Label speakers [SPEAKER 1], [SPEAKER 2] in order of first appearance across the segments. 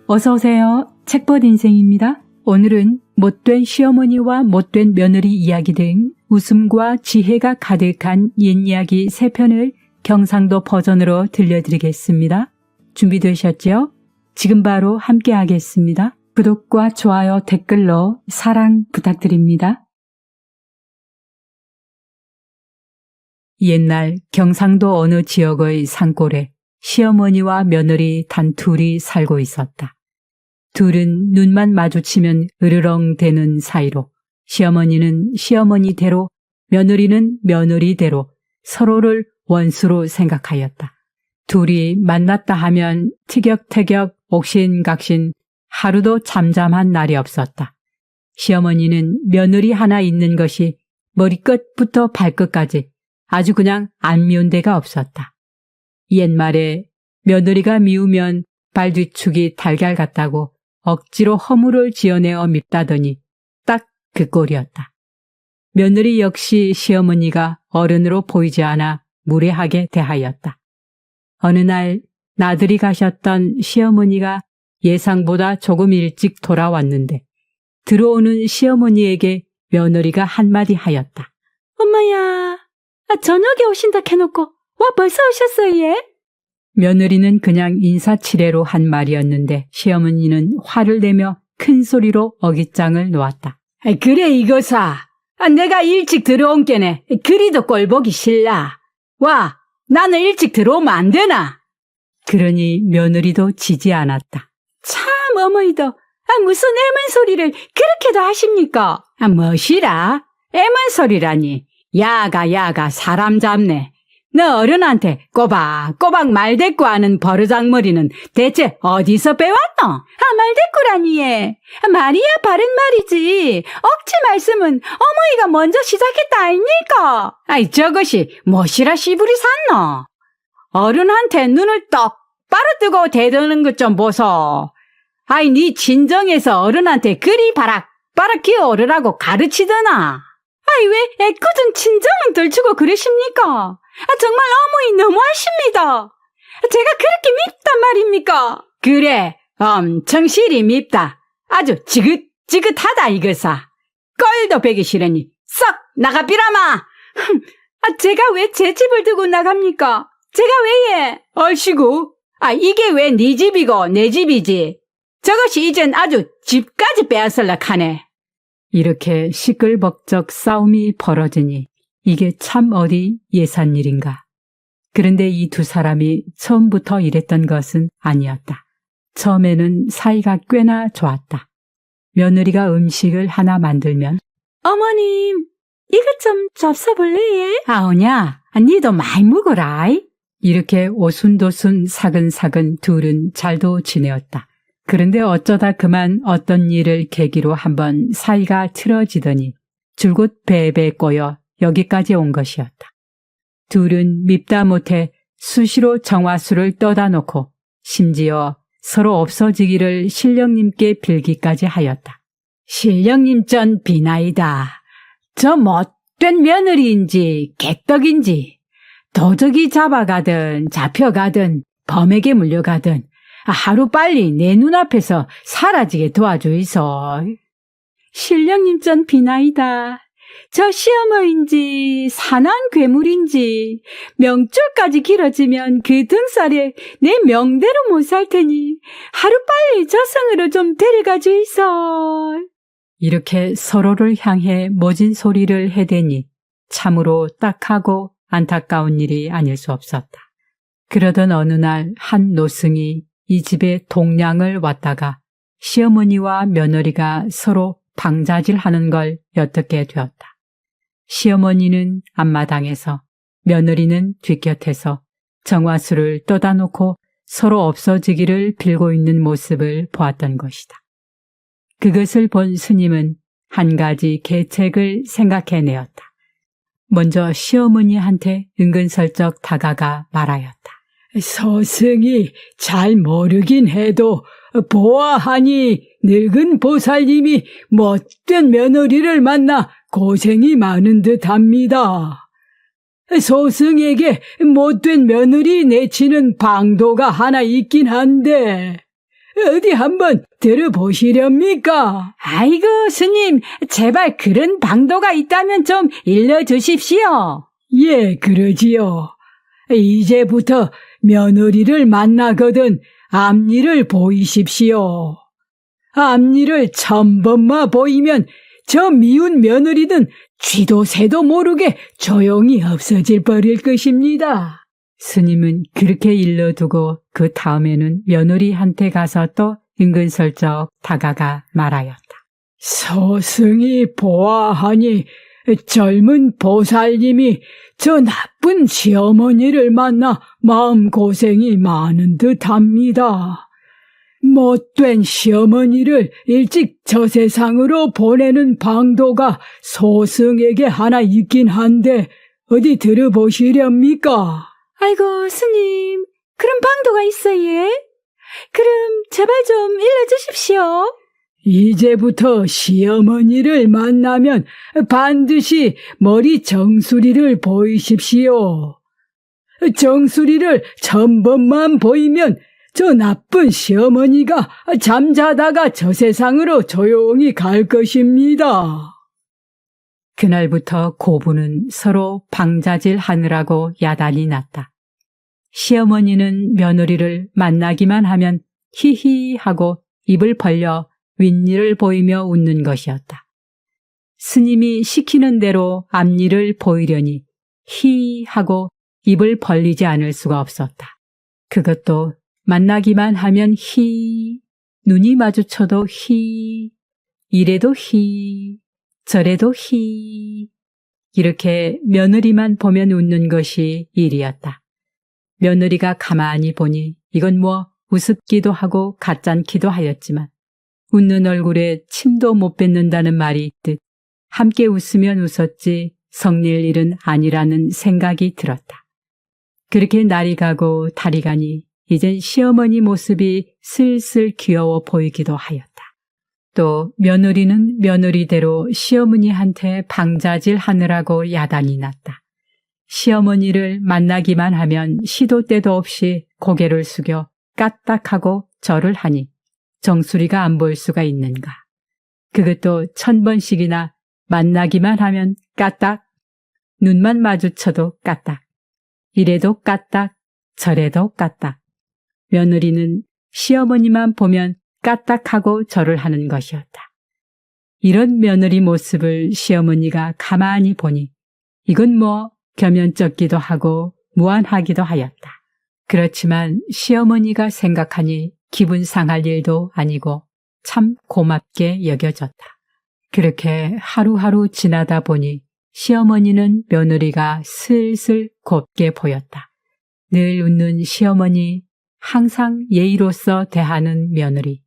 [SPEAKER 1] 어서 오세요. 책벗 인생입니다. 오늘은 못된 시어머니와 못된 며느리 이야기 등 웃음과 지혜가 가득한 옛이야기 3편을 경상도 버전으로 들려드리겠습니다. 준비되셨죠? 지금 바로 함께 하겠습니다. 구독과 좋아요, 댓글로 사랑 부탁드립니다. 옛날 경상도 어느 지역의 산골에 시어머니와 며느리 단 둘이 살고 있었다. 둘은 눈만 마주치면 으르렁 대는 사이로 시어머니는 시어머니대로 며느리는 며느리대로 서로를 원수로 생각하였다. 둘이 만났다 하면 티격태격 옥신각신 하루도 잠잠한 날이 없었다. 시어머니는 며느리 하나 있는 것이 머리끝부터 발끝까지 아주 그냥 안 미운 데가 없었다. 옛말에 며느리가 미우면 발뒤축이 달걀 같다고 억지로 허물을 지어내어 밉다더니 딱 그 꼴이었다. 며느리 역시 시어머니가 어른으로 보이지 않아 무례하게 대하였다. 어느 날 나들이 가셨던 시어머니가 예상보다 조금 일찍 돌아왔는데 들어오는 시어머니에게 며느리가 한마디 하였다. 엄마야, 저녁에 오신다 해놓고 와 벌써 오셨어요 예? 며느리는 그냥 인사치레로 한 말이었는데 시어머니는 화를 내며 큰 소리로 어깃장을 놓았다. 그래 이거사. 내가 일찍 들어온 게네. 그리도 꼴보기 싫라. 와, 나는 일찍 들어오면 안 되나? 그러니 며느리도 지지 않았다. 참 어머니도 무슨 애먼소리를 그렇게도 하십니까? 뭐시라? 애먼소리라니. 야가 사람 잡네. 너 어른한테 꼬박꼬박 말대꾸하는 버르장머리는 대체 어디서 배웠노? 말대꾸라니 예. 말이야 바른 말이지. 억지 말씀은 어머니가 먼저 시작했다 아닙니까? 저것이 뭐시라 씨부리 샀노? 어른한테 눈을 똑바로 뜨고 대드는 것 좀 보소. 네 친정에서 어른한테 그리 바락바락 기어오르라고 가르치더나? 왜 애꿎은 친정은 들추고 그러십니까? 정말 어머니 너무하십니다. 제가 그렇게 밉단 말입니까? 그래, 엄청 실이 밉다. 아주 지긋지긋하다 이거사. 꼴도 배기 싫으니 썩 나가비라마. 제가 왜 제 집을 두고 나갑니까? 제가 왜예? 얼씨구, 이게 왜 네 집이고 내 집이지? 저것이 이젠 아주 집까지 빼앗을라 하네. 이렇게 시끌벅적 싸움이 벌어지니 이게 참 어디 예산 일인가. 그런데 이 두 사람이 처음부터 이랬던 것은 아니었다. 처음에는 사이가 꽤나 좋았다. 며느리가 음식을 하나 만들면 어머님, 이것 좀 접숴볼래? 오냐, 니도 많이 먹어라. 이렇게 오순도순 사근사근 둘은 잘도 지내었다. 그런데 어쩌다 그만 어떤 일을 계기로 한번 사이가 틀어지더니 줄곧 배에 꼬여 여기까지 온 것이었다. 둘은 밉다 못해 수시로 정화수를 떠다 놓고 심지어 서로 없어지기를 신령님께 빌기까지 하였다. 신령님 전 비나이다. 저 못된 며느리인지 객떡인지 도적이 잡아가든 잡혀가든 범에게 물려가든 하루빨리 내 눈앞에서 사라지게 도와주이소. 신령님 전 비나이다. 저 시어머인지 사나운 괴물인지 명줄까지 길어지면 그 등살에 내 명대로 못 살 테니 하루빨리 저승으로 좀 데려가 주이소. 이렇게 서로를 향해 모진 소리를 해대니 참으로 딱하고 안타까운 일이 아닐 수 없었다. 그러던 어느 날 한 노승이 이 집에 동량을 왔다가 시어머니와 며느리가 서로 방자질하는 걸 엿듣게 되었다. 시어머니는 앞마당에서 며느리는 뒷곁에서 정화수를 떠다 놓고 서로 없어지기를 빌고 있는 모습을 보았던 것이다. 그것을 본 스님은 한 가지 계책을 생각해내었다. 먼저 시어머니한테 은근슬쩍 다가가 말하였다. 서승이 잘 모르긴 해도 보아하니 늙은 보살님이 못된 며느리를 만나 고생이 많은 듯합니다.
[SPEAKER 2] 소승에게 못된 며느리 내치는 방도가 하나 있긴 한데 어디 한번 들어보시렵니까?
[SPEAKER 1] 아이고, 스님, 제발 그런 방도가 있다면 좀 일러주십시오.
[SPEAKER 2] 예, 그러지요. 이제부터 며느리를 만나거든 앞니를 보이십시오. 앞니를 1000번만 보이면 저 미운 며느리는 쥐도 새도 모르게 조용히 없어질 버릴 것입니다.
[SPEAKER 1] 스님은 그렇게 일러두고 그 다음에는 며느리한테 가서 또 은근슬쩍 다가가 말하였다.
[SPEAKER 2] 소승이 보아하니 젊은 보살님이 저 나쁜 시어머니를 만나 마음고생이 많은 듯합니다. 못된 시어머니를 일찍 저 세상으로 보내는 방도가 소승에게 하나 있긴 한데 어디 들어보시렵니까?
[SPEAKER 1] 아이고, 스님, 그런 방도가 있어, 예? 그럼 제발 좀 일러주십시오.
[SPEAKER 2] 이제부터 시어머니를 만나면 반드시 머리 정수리를 보이십시오. 정수리를 1000번만 보이면 저 나쁜 시어머니가 잠자다가 저 세상으로 조용히 갈 것입니다.
[SPEAKER 1] 그날부터 고부는 서로 방자질 하느라고 야단이 났다. 시어머니는 며느리를 만나기만 하면 히히 하고 입을 벌려 윗니를 보이며 웃는 것이었다. 스님이 시키는 대로 앞니를 보이려니 히 하고 입을 벌리지 않을 수가 없었다. 그것도 만나기만 하면 히, 눈이 마주쳐도 히, 이래도 히, 저래도 히, 이렇게 며느리만 보면 웃는 것이 일이었다. 며느리가 가만히 보니 이건 뭐 우습기도 하고 가짠기도 하였지만 웃는 얼굴에 침도 못 뱉는다는 말이 있듯 함께 웃으면 웃었지 성낼 일은 아니라는 생각이 들었다. 그렇게 날이 가고 달이 가니 이젠 시어머니 모습이 슬슬 귀여워 보이기도 하였다. 또 며느리는 며느리대로 시어머니한테 방자질 하느라고 야단이 났다. 시어머니를 만나기만 하면 시도 때도 없이 고개를 숙여 까딱하고 절을 하니 정수리가 안 보일 수가 있는가. 그것도 1000번씩이나 만나기만 하면 까딱, 눈만 마주쳐도 까딱, 이래도 까딱, 저래도 까딱. 며느리는 시어머니만 보면 까딱하고 절을 하는 것이었다. 이런 며느리 모습을 시어머니가 가만히 보니 이건 뭐 겸연쩍기도 하고 무안하기도 하였다. 그렇지만 시어머니가 생각하니 기분 상할 일도 아니고 참 고맙게 여겨졌다. 그렇게 하루하루 지나다 보니 시어머니는 며느리가 슬슬 곱게 보였다. 늘 웃는 시어머니, 항상 예의로서 대하는 며느리.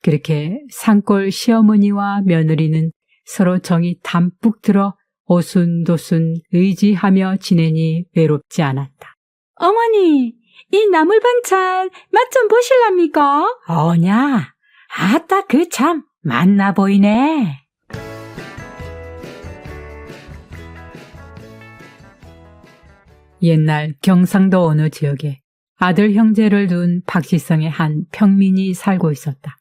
[SPEAKER 1] 그렇게 산골 시어머니와 며느리는 서로 정이 담뿍 들어 오순도순 의지하며 지내니 외롭지 않았다. 어머니, 이 나물 반찬 맛 좀 보실랍니까?
[SPEAKER 3] 어냐? 아따 그 참 맛나 보이네.
[SPEAKER 1] 옛날 경상도 어느 지역에 아들 형제를 둔 박씨성의 한 평민이 살고 있었다.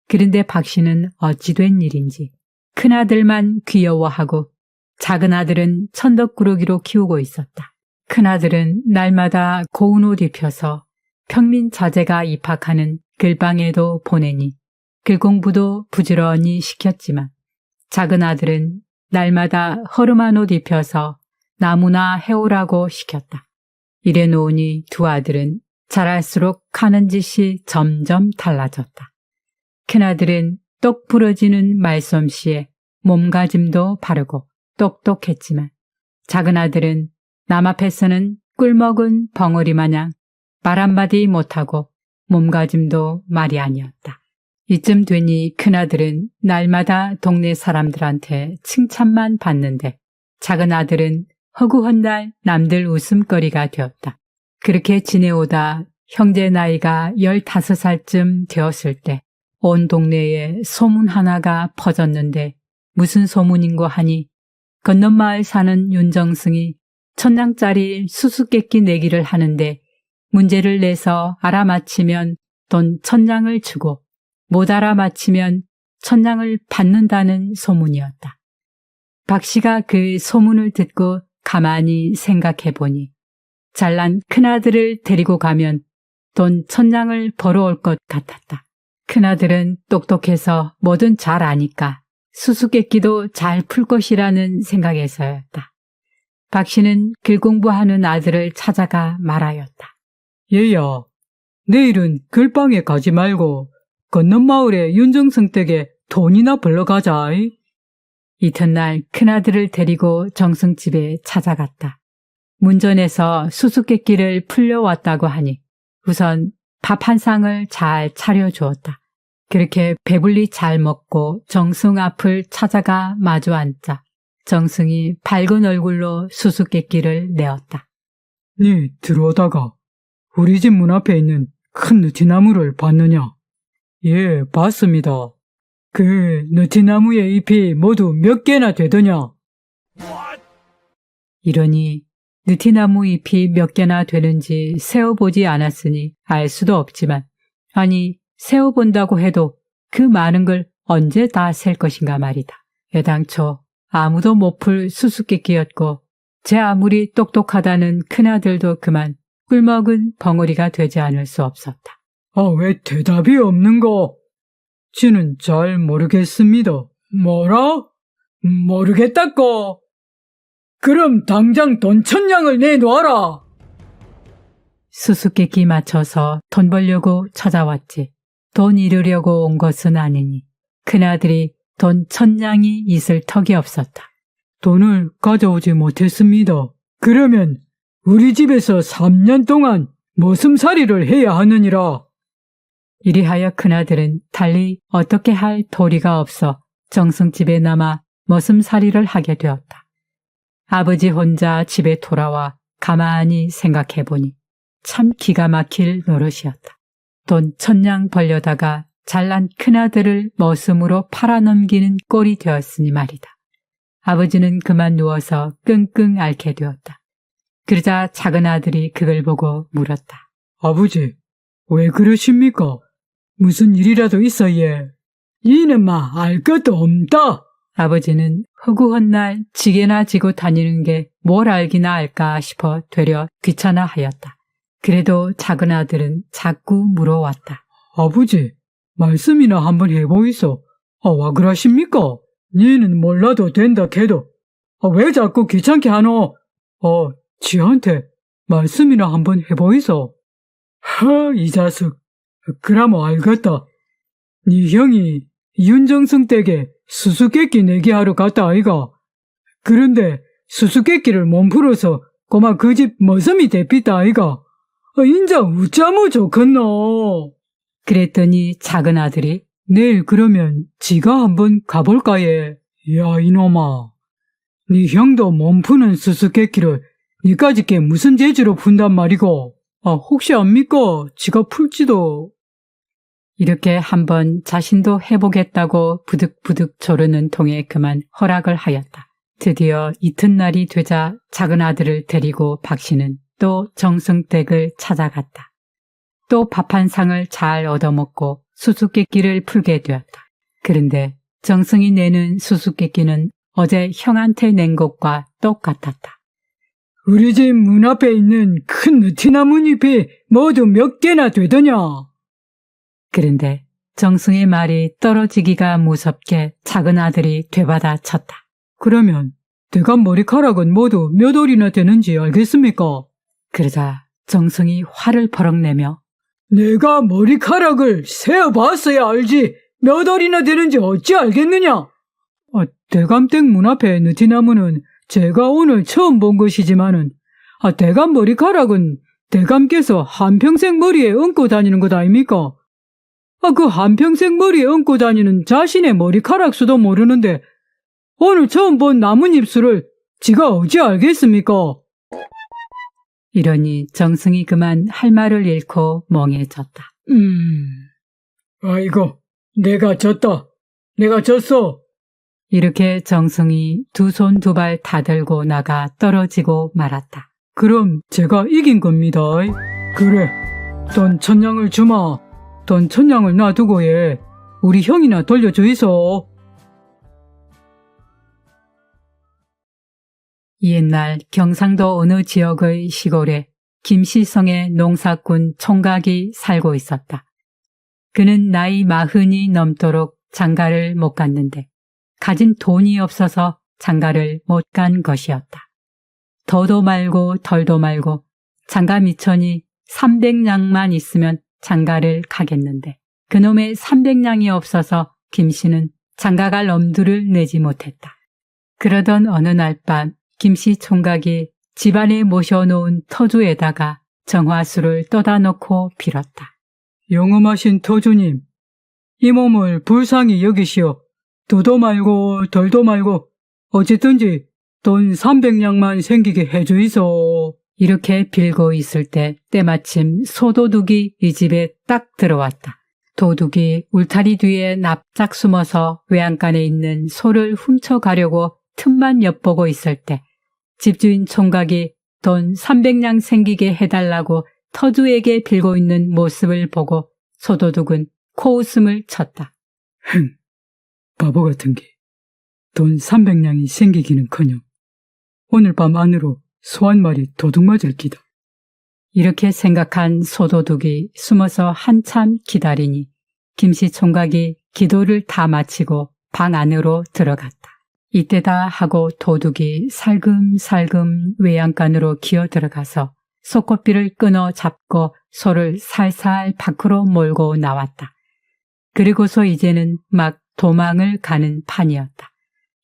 [SPEAKER 1] 그런데 박씨는 어찌 된 일인지 큰아들만 귀여워하고 작은아들은 천덕꾸러기로 키우고 있었다. 큰아들은 날마다 고운 옷 입혀서 평민 자제가 입학하는 글방에도 보내니 글공부도 부지런히 시켰지만 작은아들은 날마다 허름한 옷 입혀서 나무나 해오라고 시켰다. 이래 놓으니 두 아들은 자랄수록 하는 짓이 점점 달라졌다. 큰아들은 똑 부러지는 말솜씨에 몸가짐도 바르고 똑똑했지만 작은아들은 남 앞에서는 꿀먹은 벙어리 마냥 말 한마디 못하고 몸가짐도 말이 아니었다. 이쯤 되니 큰아들은 날마다 동네 사람들한테 칭찬만 받는데 작은아들은 허구헌날 남들 웃음거리가 되었다. 그렇게 지내오다 형제 나이가 15살쯤 되었을 때 온 동네에 소문 하나가 퍼졌는데 무슨 소문인고 하니 건넌마을 사는 윤정승이
[SPEAKER 3] 천냥짜리 수수께끼 내기를 하는데 문제를 내서 알아맞히면 돈 1000냥을 주고 못 알아맞히면 1000냥을 받는다는 소문이었다. 박 씨가 그 소문을 듣고 가만히 생각해보니 잘난 큰아들을 데리고 가면 돈 1000냥을 벌어올 것 같았다. 큰아들은 똑똑해서 뭐든 잘 아니까 수수께끼도 잘 풀 것이라는 생각에서였다. 박 씨는 글 공부하는 아들을 찾아가 말하였다.
[SPEAKER 2] 얘야, 내일은 글방에 가지 말고 건넌 마을에 윤정승 댁에 돈이나 벌러 가자.
[SPEAKER 3] 이튿날 큰아들을 데리고 정승집에 찾아갔다. 문전에서 수수께끼를 풀려왔다고 하니 우선 밥 한 상을 잘 차려주었다. 그렇게 배불리 잘 먹고 정승 앞을 찾아가 마주 앉자 정승이 밝은 얼굴로 수수께끼를 내었다.
[SPEAKER 2] 네 들어오다가 우리 집 문 앞에 있는 큰 느티나무를 봤느냐? 예, 봤습니다. 그 느티나무의 잎이 모두 몇 개나 되더냐?
[SPEAKER 3] 이러니 느티나무 잎이 몇 개나 되는지 세어보지 않았으니 알 수도 없지만 아니 세어본다고 해도 그 많은 걸 언제 다 셀 것인가 말이다. 애당초 아무도 못 풀 수수께끼였고 제 아무리 똑똑하다는 큰아들도 그만 꿀먹은 벙어리가 되지 않을 수 없었다.
[SPEAKER 2] 왜 대답이 없는가? 지는 잘 모르겠습니다. 뭐라? 모르겠다고? 그럼 당장 돈 1000냥을 내놓아라.
[SPEAKER 3] 수수께끼 맞춰서 돈 벌려고 찾아왔지. 돈 잃으려고 온 것은 아니니 큰아들이 돈 1000냥이 있을 턱이 없었다.
[SPEAKER 2] 돈을 가져오지 못했습니다. 그러면 우리 집에서 3년 동안 머슴살이를 해야 하느니라.
[SPEAKER 3] 이리하여 큰아들은 달리 어떻게 할 도리가 없어 정승집에 남아 머슴살이를 하게 되었다. 아버지 혼자 집에 돌아와 가만히 생각해보니 참 기가 막힐 노릇이었다. 돈 1000냥 벌려다가 잘난 큰아들을 머슴으로 팔아넘기는 꼴이 되었으니 말이다. 아버지는 그만 누워서 끙끙 앓게 되었다. 그러자 작은 아들이 그걸 보고 물었다.
[SPEAKER 2] 아버지, 왜 그러십니까? 무슨 일이라도 있어, 얘. 이는 알 것도 없다.
[SPEAKER 3] 아버지는 허구한 날 지게나 지고 다니는 게 뭘 알기나 알까 싶어 되려 귀찮아하였다. 그래도 작은 아들은 자꾸 물어왔다.
[SPEAKER 2] 아버지, 말씀이나 한번 해보이소. 와 그러십니까? 니는 몰라도 된다 해도 왜 자꾸 귀찮게 하노? 지한테 말씀이나 한번 해보이소. 이 자식. 그럼 알겠다. 니 형이 윤정승 댁에 수수께끼 내기 하러 갔다 아이가. 그런데 수수께끼를 못 풀어서 고마 그 집 머슴이 대피다 아이가. 인자 우짜무 좋겠노.
[SPEAKER 3] 그랬더니 작은 아들이
[SPEAKER 2] 내일 그러면 지가 한번 가볼까 예. 야 이놈아. 니 형도 몸 푸는 수수께끼를 니까지 게 무슨 재주로 푼단 말이고. 혹시 압니까? 지가 풀지도.
[SPEAKER 3] 이렇게 한번 자신도 해보겠다고 부득부득 조르는 통에 그만 허락을 하였다. 드디어 이튿날이 되자 작은 아들을 데리고 박 씨는 또 정승댁을 찾아갔다. 또 밥 한 상을 잘 얻어먹고 수수께끼를 풀게 되었다. 그런데 정승이 내는 수수께끼는 어제 형한테 낸 것과 똑같았다.
[SPEAKER 2] 우리 집 문 앞에 있는 큰 느티나무 잎이 모두 몇 개나 되더냐?
[SPEAKER 3] 그런데 정승의 말이 떨어지기가 무섭게 작은 아들이 되받아 쳤다.
[SPEAKER 2] 그러면 대감 머리카락은 모두 몇 올이나 되는지 알겠습니까?
[SPEAKER 3] 그러자 정승이 화를 버럭 내며
[SPEAKER 2] 내가 머리카락을 세어봤어야 알지 몇 올이나 되는지 어찌 알겠느냐? 대감댁 문 앞에 느티나무는 제가 오늘 처음 본 것이지만은 대감 머리카락은 대감께서 한평생 머리에 얹고 다니는 것 아닙니까? 그 한평생 머리에 얹고 다니는 자신의 머리카락 수도 모르는데 오늘 처음 본 나뭇잎 수를 지가 어찌 알겠습니까?
[SPEAKER 3] 이러니 정승이 그만 할 말을 잃고 멍해졌다.
[SPEAKER 2] 아이고, 내가 졌다. 내가 졌어.
[SPEAKER 3] 이렇게 정승이 두 손 두 발 다 들고 나가 떨어지고 말았다.
[SPEAKER 2] 그럼 제가 이긴 겁니다. 그래, 돈 1000냥을 주마. 돈 1000냥을 놔두고 예. 우리 형이나 돌려주이소.
[SPEAKER 3] 옛날 경상도 어느 지역의 시골에 김시성의 농사꾼 총각이 살고 있었다. 그는 나이 40이 넘도록 장가를 못 갔는데 가진 돈이 없어서 장가를 못 간 것이었다. 더도 말고 덜도 말고 장가 미천이 300냥만 있으면 장가를 가겠는데 그놈의 300냥이 없어서 김씨는 장가갈 엄두를 내지 못했다. 그러던 어느 날 밤 김씨 총각이 집안에 모셔놓은 터주에다가 정화수를 떠다 놓고 빌었다.
[SPEAKER 2] 영험하신 터주님, 이 몸을 불쌍히 여기시오. 더도 말고 덜도 말고 어쨌든지 돈 300냥만 생기게 해주이소.
[SPEAKER 3] 이렇게 빌고 있을 때 때마침 소도둑이 이 집에 딱 들어왔다. 도둑이 울타리 뒤에 납작 숨어서 외양간에 있는 소를 훔쳐가려고 틈만 엿보고 있을 때 집주인 총각이 돈 300냥 생기게 해달라고 터주에게 빌고 있는 모습을 보고 소도둑은 코웃음을 쳤다.
[SPEAKER 2] 바보 같은 게 돈 300냥이 생기기는커녕 오늘 밤 안으로 소 한 마리 도둑 맞을 기다.
[SPEAKER 3] 이렇게 생각한 소도둑이 숨어서 한참 기다리니 김씨 총각이 기도를 다 마치고 방 안으로 들어갔다. 이때다 하고 도둑이 살금살금 외양간으로 기어 들어가서 소꼬피를 끊어 잡고 소를 살살 밖으로 몰고 나왔다. 그리고서 이제는 막 도망을 가는 판이었다.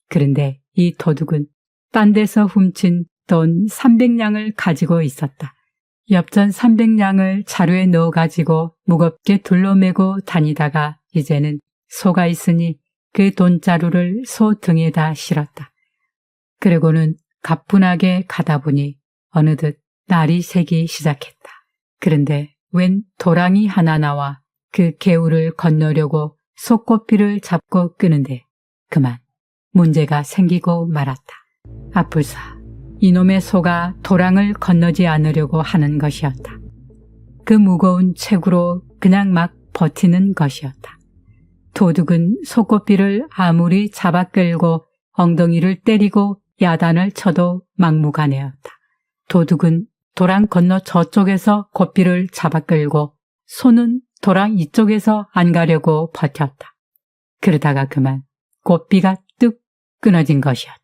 [SPEAKER 3] 그런데 이 도둑은 딴 데서 훔친 돈 300냥을 가지고 있었다. 엽전 300냥을 자루에 넣어가지고 무겁게 둘러매고 다니다가 이제는 소가 있으니 그 돈자루를 소 등에다 실었다. 그리고는 가뿐하게 가다 보니 어느덧 날이 새기 시작했다. 그런데 웬 도랑이 하나 나와 그 개울을 건너려고 소꼬피를 잡고 끄는데 그만 문제가 생기고 말았다. 아뿔싸, 이놈의 소가 도랑을 건너지 않으려고 하는 것이었다. 그 무거운 체구로 그냥 막 버티는 것이었다. 도둑은 소꼬피를 아무리 잡아 끌고 엉덩이를 때리고 야단을 쳐도 막무가내였다. 도둑은 도랑 건너 저쪽에서 고삐를 잡아 끌고 소는 도랑 이쪽에서 안 가려고 버텼다. 그러다가 그만 고삐가 뚝 끊어진 것이었다.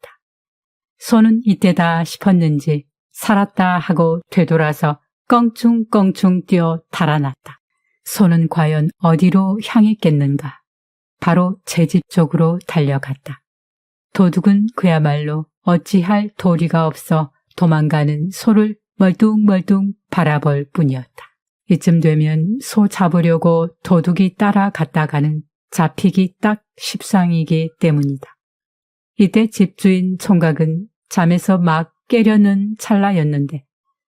[SPEAKER 3] 소는 이때다 싶었는지 살았다 하고 되돌아서 껑충껑충 뛰어 달아났다. 소는 과연 어디로 향했겠는가? 바로 제 집 쪽으로 달려갔다. 도둑은 그야말로 어찌할 도리가 없어 도망가는 소를 멀뚱멀뚱 바라볼 뿐이었다. 이쯤 되면 소 잡으려고 도둑이 따라갔다가는 잡히기 딱 십상이기 때문이다. 이때 집주인 총각은 잠에서 막 깨려는 찰나였는데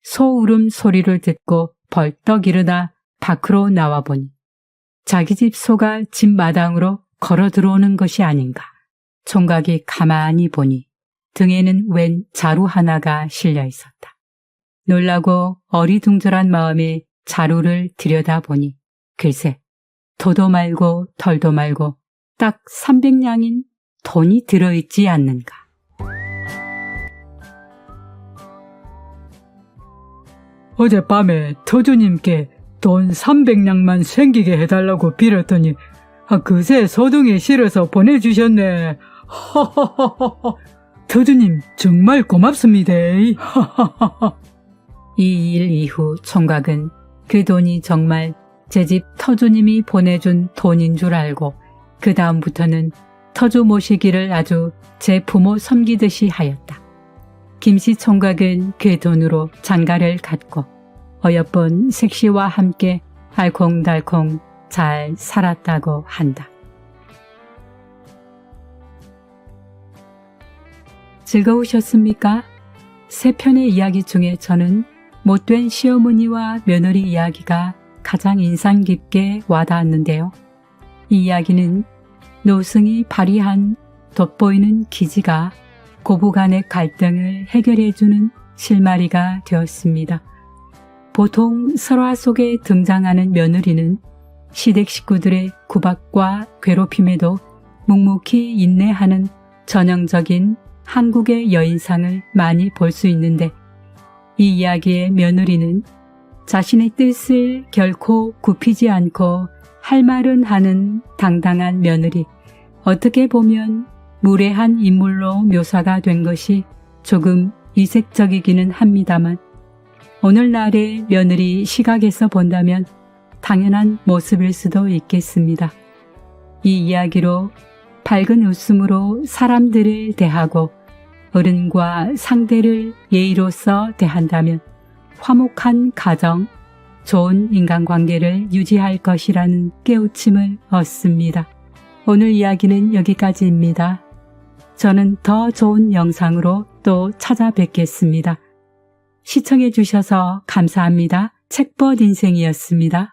[SPEAKER 3] 소 울음 소리를 듣고 벌떡 일어나 밖으로 나와보니 자기 집 소가 집 마당으로 걸어 들어오는 것이 아닌가. 총각이 가만히 보니 등에는 웬 자루 하나가 실려 있었다. 놀라고 어리둥절한 마음에 자루를 들여다보니 글쎄 도도 말고 덜도 말고 딱 300냥인 돈이 들어있지 않는가.
[SPEAKER 2] 어젯밤에 터주님께 돈 300냥만 생기게 해달라고 빌었더니 그새 소등에 실어서 보내주셨네. 허허허허. 터주님 정말 고맙습니다.
[SPEAKER 3] 이 일 이후 총각은 그 돈이 정말 제 집 터주님이 보내준 돈인 줄 알고 그 다음부터는 터주 모시기를 아주 제 부모 섬기듯이 하였다. 김씨 총각은 그 돈으로 장가를 갔고 어여쁜 색시와 함께 알콩달콩 잘 살았다고 한다. 즐거우셨습니까? 세 편의 이야기 중에 저는 못된 시어머니와 며느리 이야기가 가장 인상 깊게 와닿았는데요. 이 이야기는 노승이 발휘한 돋보이는 기지가 고부간의 갈등을 해결해주는 실마리가 되었습니다. 보통 설화 속에 등장하는 며느리는 시댁 식구들의 구박과 괴롭힘에도 묵묵히 인내하는 전형적인 한국의 여인상을 많이 볼 수 있는데, 이 이야기의 며느리는 자신의 뜻을 결코 굽히지 않고 할 말은 하는 당당한 며느리, 어떻게 보면 무례한 인물로 묘사가 된 것이 조금 이색적이기는 합니다만, 오늘날의 며느리 시각에서 본다면 당연한 모습일 수도 있겠습니다. 이 이야기로 밝은 웃음으로 사람들을 대하고 어른과 상대를 예의로서 대한다면 화목한 가정, 좋은 인간관계를 유지할 것이라는 깨우침을 얻습니다. 오늘 이야기는 여기까지입니다. 저는 더 좋은 영상으로 또 찾아뵙겠습니다. 시청해 주셔서 감사합니다. 책벗 인생이었습니다.